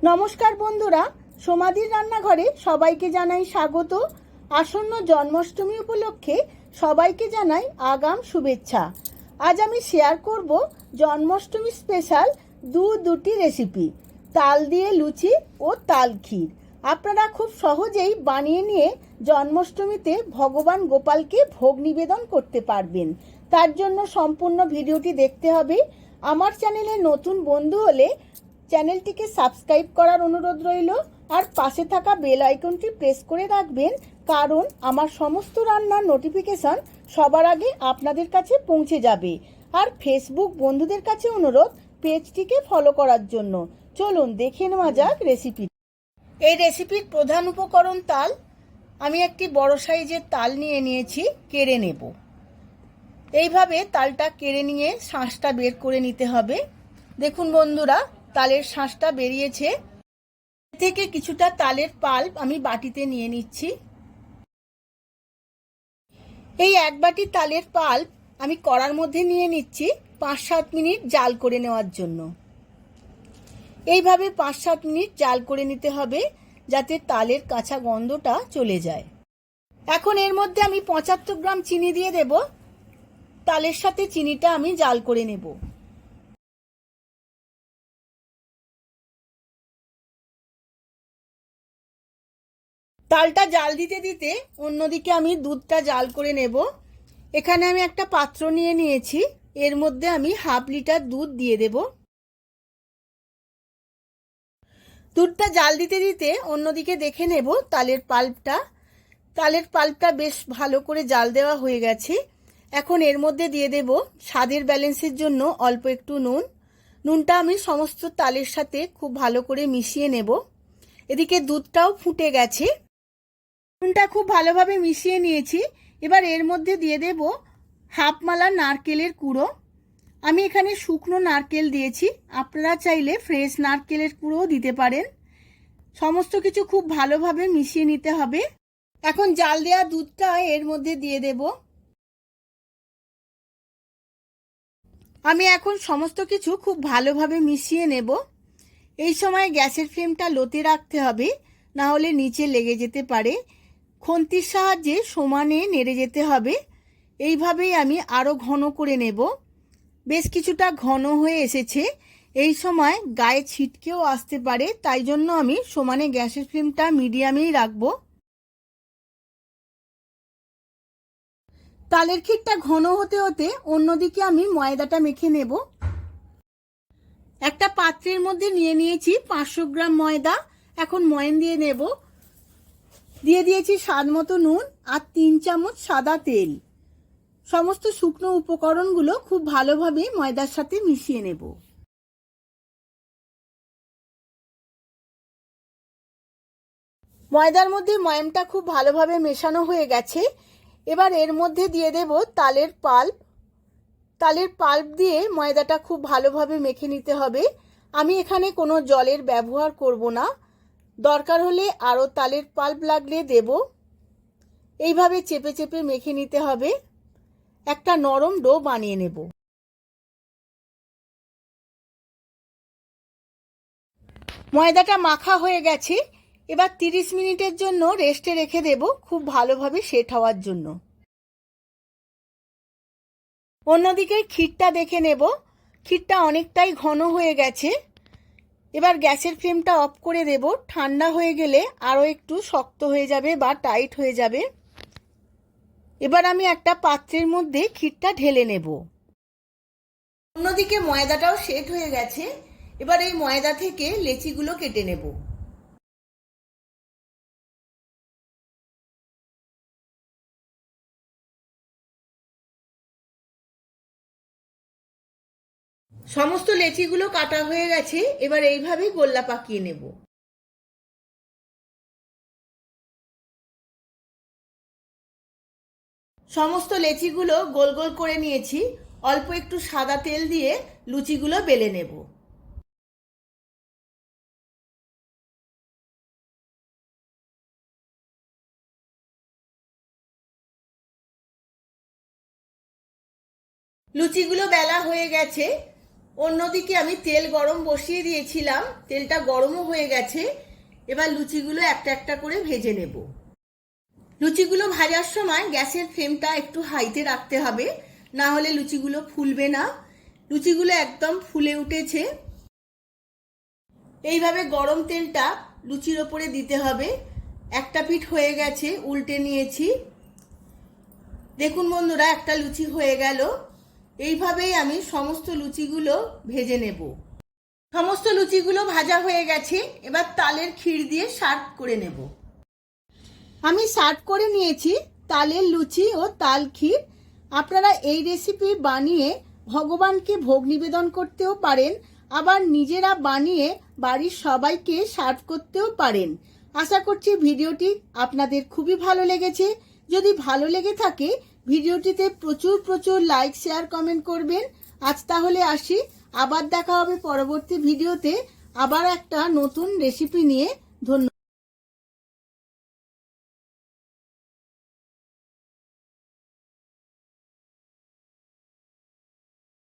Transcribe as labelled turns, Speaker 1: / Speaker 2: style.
Speaker 1: নমস্কার বন্ধুরা, সোমাদির রান্নাঘরে সবাইকে জানাই স্বাগত। আসন্ন জন্মাষ্টমী উপলক্ষে সবাইকে জানাই আগাম শুভেচ্ছা। আজ আমি শেয়ার করব জন্মাষ্টমী স্পেশাল দুটি রেসিপি, তাল দিয়ে লুচি ও তাল ক্ষীর। আপনারা খুব সহজেই বানিয়ে নিয়ে জন্মাষ্টমীতে ভগবান গোপালকে ভোগ নিবেদন করতে পারবেন। তার জন্য সম্পূর্ণ ভিডিওটি দেখতে হবে। আমার চ্যানেলে নতুন বন্ধু হলে চ্যানেলটিকে সাবস্ক্রাইব করার অনুরোধ রইল, আর পাশে থাকা বেল আইকনটি প্রেস করে রাখবেন, কারণ আমার সমস্ত রান্নার নোটিফিকেশন সবার আগে আপনাদের কাছে পৌঁছে যাবে। আর ফেসবুক বন্ধুদের কাছে অনুরোধ পেজটিকে ফলো করার জন্য। চলুন দেখে নেওয়া যাক রেসিপি। এই রেসিপির প্রধান উপকরণ তাল। আমি একটি বড় সাইজের তাল নিয়ে নিয়েছি, কেড়ে নেব। এইভাবে তালটা কেড়ে নিয়ে শাঁসটা বের করে নিতে হবে। দেখুন বন্ধুরা, তালের শাঁসটা বেরিয়েছে। থেকে কিছুটা তালের পাল্প আমি বাটিতে নিয়ে নিচ্ছি। এই এক বাটি তালের পাল্প আমি কড়ার মধ্যে নিয়ে নিচ্ছি 5-7 মিনিট জাল করে নেওয়ার জন্য। এইভাবে 5-7 মিনিট জাল করে নিতে হবে, যাতে তালের কাঁচা গন্ধটা চলে যায়। এখন এর মধ্যে আমি 75 গ্রাম চিনি দিয়ে দেব। তালের সাথে চিনিটা আমি জাল করে নেব। তালটা জাল দিতে দিতে অন্যদিকে আমি দুধটা জাল করে নেব। এখানে আমি একটা পাত্র নিয়ে নিয়েছি, এর মধ্যে আমি 1/2 লিটার দুধ দিয়ে দেব। দুধটা জাল দিতে দিতে অন্যদিকে দেখে নেব তালের পাল্পটা বেশ ভালো করে জাল দেওয়া হয়ে গেছে। এখন এর মধ্যে দিয়ে দেব স্বাদের ব্যালেন্সের জন্য অল্প একটু নুন। নুনটা আমি সমস্ত তালের সাথে খুব ভালো করে মিশিয়ে নেব। এদিকে দুধটাও ফুটে গেছে। নুনটা খুব ভালোভাবে মিশিয়ে নিয়েছি। এবার এর মধ্যে দিয়ে দেব 1/2 মালা নারকেলের কুড়ো। আমি এখানে শুকনো নারকেল দিয়েছি, আপনারা চাইলে ফ্রেশ নারকেলের কুড়োও দিতে পারেন। সমস্ত কিছু খুব ভালোভাবে মিশিয়ে নিতে হবে। এখন জাল দেওয়া দুধটা এর মধ্যে দিয়ে দেব। আমি এখন সমস্ত কিছু খুব ভালোভাবে মিশিয়ে নেব। এই সময় গ্যাসের ফ্লেমটা লোতে রাখতে হবে, না হলে নিচে লেগে যেতে পারে। খুন্তির সাহায্যে সমানে নেড়ে যেতে হবে। এইভাবেই আমি আরও ঘন করে নেব। বেশ কিছুটা ঘন হয়ে এসেছে। এই সময় গায়ে ছিটকেও আসতে পারে, তাই জন্য আমি সমানে গ্যাসের ফ্লেমটা মিডিয়ামেই রাখবো। তালের ক্ষীরটা ঘন হতে হতে অন্যদিকে আমি ময়দাটা মেখে নেব। একটা পাত্রের মধ্যে নিয়ে নিয়েছি 500 গ্রাম ময়দা। এখন ময়ান দিয়ে নেব। দিয়ে দিয়েছি স্বাদ মতো নুন আর 3 চামচ সাদা তেল। সমস্ত শুকনো উপকরণগুলো খুব ভালোভাবে ময়দার সাথে মিশিয়ে নেব। ময়দার মধ্যে ময়ামটা খুব ভালোভাবে মেশানো হয়ে গেছে। এবার এর মধ্যে দিয়ে দেব তালের পাল্প। তালের পাল্প দিয়ে ময়দাটা খুব ভালোভাবে মেখে নিতে হবে। আমি এখানে কোনো জলের ব্যবহার করব না। দরকার হলে আরও তালের পাল্প লাগলে দেব। এইভাবে চেপে চেপে মেখে নিতে হবে। একটা নরম ডো বানিয়ে নেব। ময়দাটা মাখা হয়ে গেছে। এবার 30 মিনিটের জন্য রেস্টে রেখে দেব, খুব ভালোভাবে সেট হওয়ার জন্য। অন্যদিকে ক্ষীরটা দেখে নেব। ক্ষীরটা অনেকটাই ঘন হয়ে গেছে। এবার গ্যাসের ফ্লেমটা অফ করে দেব। ঠান্ডা হয়ে গেলে আরও একটু শক্ত হয়ে যাবে বা টাইট হয়ে যাবে। এবার আমি একটা পাত্রের মধ্যে ক্ষীরটা ঢেলে নেব। অন্যদিকে ময়দাটাও সেট হয়ে গেছে। এবার এই ময়দা থেকে লেচিগুলো কেটে নেব। সমস্ত লেচিগুলো কাটা হয়ে গেছে। এবার এইভাবে গোল্লা পাকিয়ে নেব। সমস্ত লেচিগুলো গোল গোল করে নিয়েছি। অল্প একটু সাদা তেল দিয়ে লুচিগুলো বেলে নেব। লুচিগুলো বেলা হয়ে গেছে। অন্যদিকে আমি তেল গরম বসিয়ে দিয়েছিলাম, তেলটা গরমও হয়ে গেছে। এবার লুচিগুলো একটা একটা করে ভেজে নেব। লুচিগুলো ভাজার সময় গ্যাসের ফ্লেমটা একটু হাইতে রাখতে হবে, না হলে লুচিগুলো ফুলবে না। লুচিগুলো একদম ফুলে উঠেছে। এইভাবে গরম তেলটা লুচির ওপরে দিতে হবে। একটা পিঠ হয়ে গেছে, উল্টে নিয়েছি। দেখুন বন্ধুরা, একটা লুচি হয়ে গেল। এইভাবেই আমি সমস্ত লুচিগুলো ভেজে নেব। সমস্ত লুচিগুলো ভাজা হয়ে গেছে। এবার তালের ক্ষীর দিয়ে সার্ভ করে নেব। আমি সার্ভ করে নিয়েছি তালের লুচি ও তাল ক্ষীর। আপনারা এই রেসিপি বানিয়ে ভগবানকে ভোগ নিবেদন করতেও পারেন, আবার নিজেরা বানিয়ে বাড়ির সবাইকে সার্ভ করতেও পারেন। আশা করছি ভিডিওটি আপনাদের খুবই ভালো লেগেছে। যদি ভালো লেগে থাকে ভিডিওটিতে প্রচুর প্রচুর লাইক, শেয়ার, কমেন্ট করবেন। আজ তাহলে আসি, আবার দেখা হবে পরবর্তী ভিডিওতে আবার একটা নতুন রেসিপি নিয়ে। ধন্যবাদ।